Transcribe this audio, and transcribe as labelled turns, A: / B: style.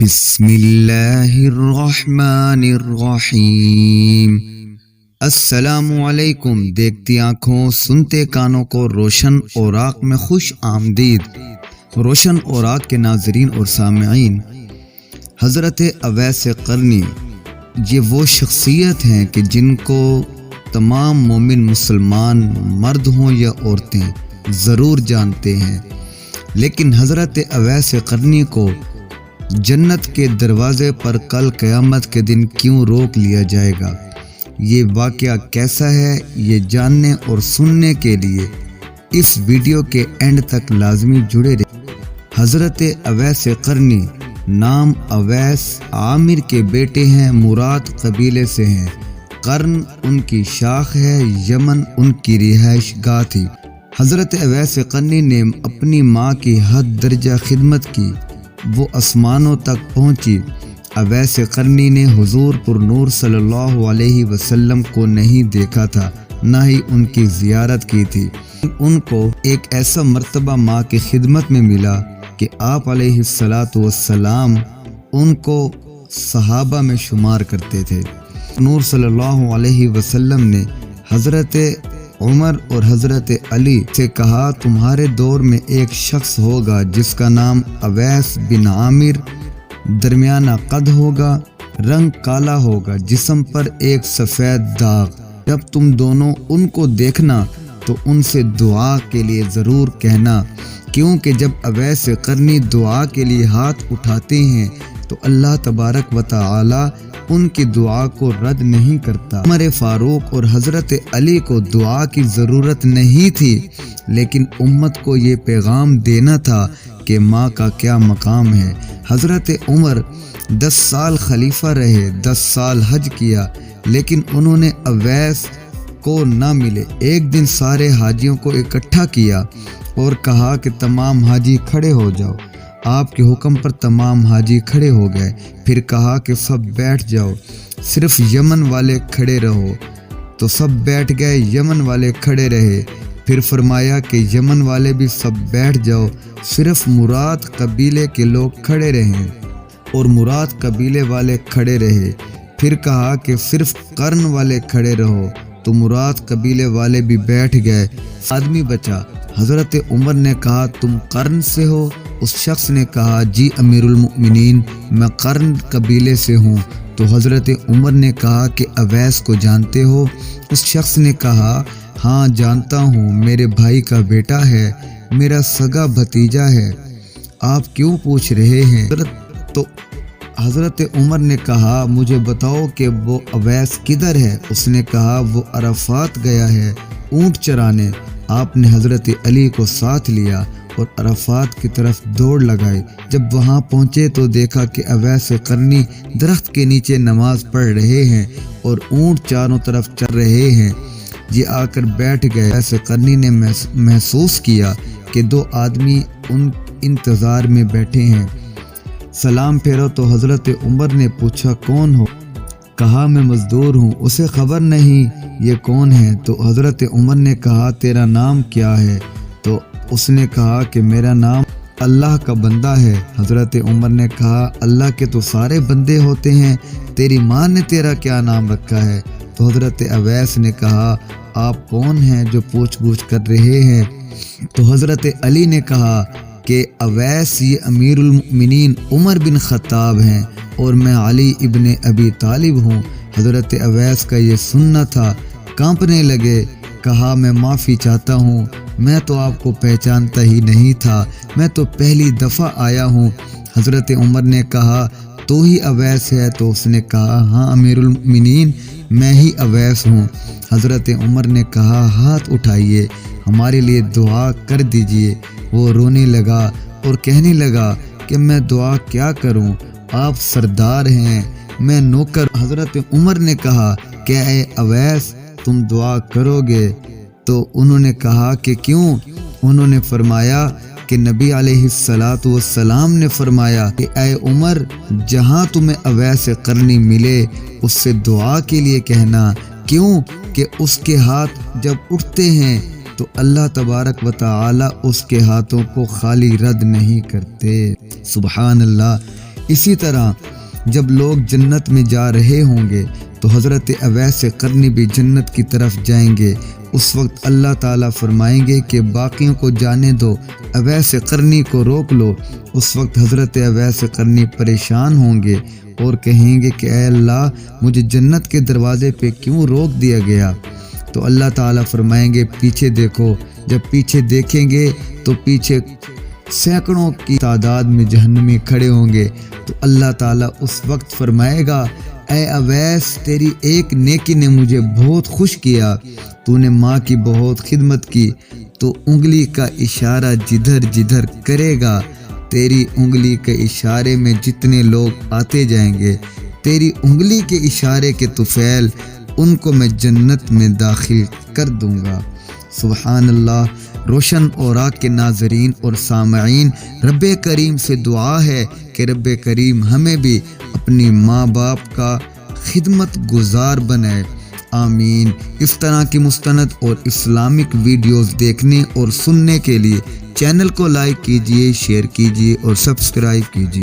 A: بسم اللہ الرحمن الرحیم۔ السلام علیکم۔ دیکھتی آنکھوں سنتے کانوں کو روشن اوراق میں خوش آمدید۔ روشن اوراق کے ناظرین اور سامعین، حضرت اویس قرنی یہ وہ شخصیت ہیں کہ جن کو تمام مومن مسلمان مرد ہوں یا عورتیں ضرور جانتے ہیں، لیکن حضرت اویس قرنی کو جنت کے دروازے پر کل قیامت کے دن کیوں روک لیا جائے گا؟ یہ واقعہ کیسا ہے، یہ جاننے اور سننے کے لیے اس ویڈیو کے اینڈ تک لازمی جڑے رہے۔ حضرت اویس قرنی نام اویس عامر کے بیٹے ہیں، مراد قبیلے سے ہیں۔ قرن ان کی شاخ ہے، یمن ان کی رہائش گاہ تھی۔ حضرت اویس قرنی نے اپنی ماں کی حد درجہ خدمت کی، وہ آسمانوں تک پہنچی۔ اویس قرنی نے حضور پر نور صلی اللہ علیہ وسلم کو نہیں دیکھا تھا، نہ ہی ان کی زیارت کی تھی۔ ان کو ایک ایسا مرتبہ ماں کی خدمت میں ملا کہ آپ علیہ السلام ان کو صحابہ میں شمار کرتے تھے۔ نور صلی اللہ علیہ وسلم نے حضرت عمر اور حضرت علی سے کہا، تمہارے دور میں ایک شخص ہوگا جس کا نام اویس بن عامر، درمیانہ قد ہوگا، رنگ کالا ہوگا، جسم پر ایک سفید داغ۔ جب تم دونوں ان کو دیکھنا تو ان سے دعا کے لیے ضرور کہنا، کیونکہ جب اویس قرنی دعا کے لیے ہاتھ اٹھاتے ہیں تو اللہ تبارک و تعالی ان کی دعا کو رد نہیں کرتا۔ عمر فاروق اور حضرت علی کو دعا کی ضرورت نہیں تھی، لیکن امت کو یہ پیغام دینا تھا کہ ماں کا کیا مقام ہے۔ حضرت عمر 10 سال خلیفہ رہے، 10 سال حج کیا، لیکن انہوں نے اویس کو نہ ملے۔ ایک دن سارے حاجیوں کو اکٹھا کیا اور کہا کہ تمام حاجی کھڑے ہو جاؤ۔ آپ کے حکم پر تمام حاجی کھڑے ہو گئے، پھر کہا کہ سب بیٹھ جاؤ، صرف یمن والے کھڑے رہو، تو سب بیٹھ گئے، یمن والے کھڑے رہے، پھر فرمایا کہ یمن والے بھی سب بیٹھ جاؤ، صرف مراد قبیلے کے لوگ کھڑے رہیں، اور مراد قبیلے والے کھڑے رہے، پھر کہا کہ صرف قرن والے کھڑے رہو، تو مراد قبیلے والے بھی بیٹھ گئے، آدمی بچا۔ حضرت عمر نے کہا، تم قرن سے ہو؟ اس شخص نے کہا، جی امیر المؤمنین، میں قرن قبیلے سے ہوں۔ تو حضرت عمر نے کہا کہ اویس کو جانتے ہو؟ اس شخص نے کہا، ہاں جانتا ہوں، میرے بھائی کا بیٹا ہے، میرا سگا بھتیجا ہے، آپ کیوں پوچھ رہے ہیں؟ تو حضرت عمر نے کہا، مجھے بتاؤ کہ وہ اویس کدھر ہے؟ اس نے کہا، وہ عرفات گیا ہے اونٹ چرانے۔ آپ نے حضرت علی کو ساتھ لیا اور عرفات کی طرف دوڑ لگائی۔ جب وہاں پہنچے تو دیکھا کہ اویس قرنی درخت کے نیچے نماز پڑھ رہے ہیں اور اونٹ چاروں طرف چر رہے ہیں۔ یہ آ کر بیٹھ گئے۔ اویس قرنی نے محسوس کیا کہ 2 آدمی ان انتظار میں بیٹھے ہیں۔ سلام پھیرو تو حضرت عمر نے پوچھا، کون ہو؟ کہا، میں مزدور ہوں۔ اسے خبر نہیں یہ کون ہے، تو حضرت عمر نے کہا، تیرا نام کیا ہے؟ تو اس نے کہا کہ میرا نام اللہ کا بندہ ہے۔ حضرت عمر نے کہا، اللہ کے تو سارے بندے ہوتے ہیں، تیری ماں نے تیرا کیا نام رکھا ہے؟ تو حضرت اویس نے کہا، آپ کون ہیں جو پوچھ گچھ کر رہے ہیں؟ تو حضرت علی نے کہا کہ اویس یہ امیر المؤمنین عمر بن خطاب ہیں اور میں علی ابن ابی طالب ہوں۔ حضرت اویس کا یہ سننا تھا، کانپنے لگے، کہا، میں معافی چاہتا ہوں، میں تو آپ کو پہچانتا ہی نہیں تھا، میں تو پہلی دفعہ آیا ہوں۔ حضرت عمر نے کہا، تو ہی اویس ہے؟ تو اس نے کہا، ہاں امیر المؤمنین، میں ہی اویس ہوں۔ حضرت عمر نے کہا، ہاتھ اٹھائیے، ہمارے لیے دعا کر دیجئے۔ وہ رونے لگا اور کہنے لگا کہ میں دعا کیا کروں، آپ سردار ہیں، میں نوکر۔ حضرت عمر نے کہا کہ اے اویس، تم دعا کرو گے؟ تو انہوں نے کہا کہ کیوں؟ انہوں نے فرمایا کہ نبی علیہ السلام نے فرمایا کہ اے عمر، جہاں تمہیں اویس قرنی ملے اس سے دعا کے لیے کہنا، کیوں کہ اس کے ہاتھ جب اٹھتے ہیں تو اللہ تبارک و تعالی اس کے ہاتھوں کو خالی رد نہیں کرتے۔ سبحان اللہ۔ اسی طرح جب لوگ جنت میں جا رہے ہوں گے تو حضرت اویس قرنی بھی جنت کی طرف جائیں گے۔ اس وقت اللہ تعالیٰ فرمائیں گے کہ باقیوں کو جانے دو، اویس قرنی کو روک لو۔ اس وقت حضرت اویس قرنی پریشان ہوں گے اور کہیں گے کہ اے اللہ، مجھے جنت کے دروازے پہ کیوں روک دیا گیا؟ تو اللہ تعالیٰ فرمائیں گے پیچھے دیکھو۔ جب پیچھے دیکھیں گے تو پیچھے سینکڑوں کی تعداد میں جہنمی کھڑے ہوں گے۔ تو اللہ تعالیٰ اس وقت فرمائے گا اے اویس، تیری ایک نیکی نے مجھے بہت خوش کیا، تو نے ماں کی بہت خدمت کی، تو انگلی کا اشارہ جدھر جدھر کرے گا، تیری انگلی کے اشارے میں جتنے لوگ آتے جائیں گے، تیری انگلی کے اشارے کے طفیل ان کو میں جنت میں داخل کر دوں گا۔ سبحان اللہ۔ روشن اوراق کے ناظرین اور سامعین، رب کریم سے دعا ہے کہ رب کریم ہمیں بھی اپنی ماں باپ کا خدمت گزار بنائے، آمین۔ اس طرح کی مستند اور اسلامک ویڈیوز دیکھنے اور سننے کے لیے چینل کو لائک کیجیے، شیئر کیجیے اور سبسکرائب کیجیے۔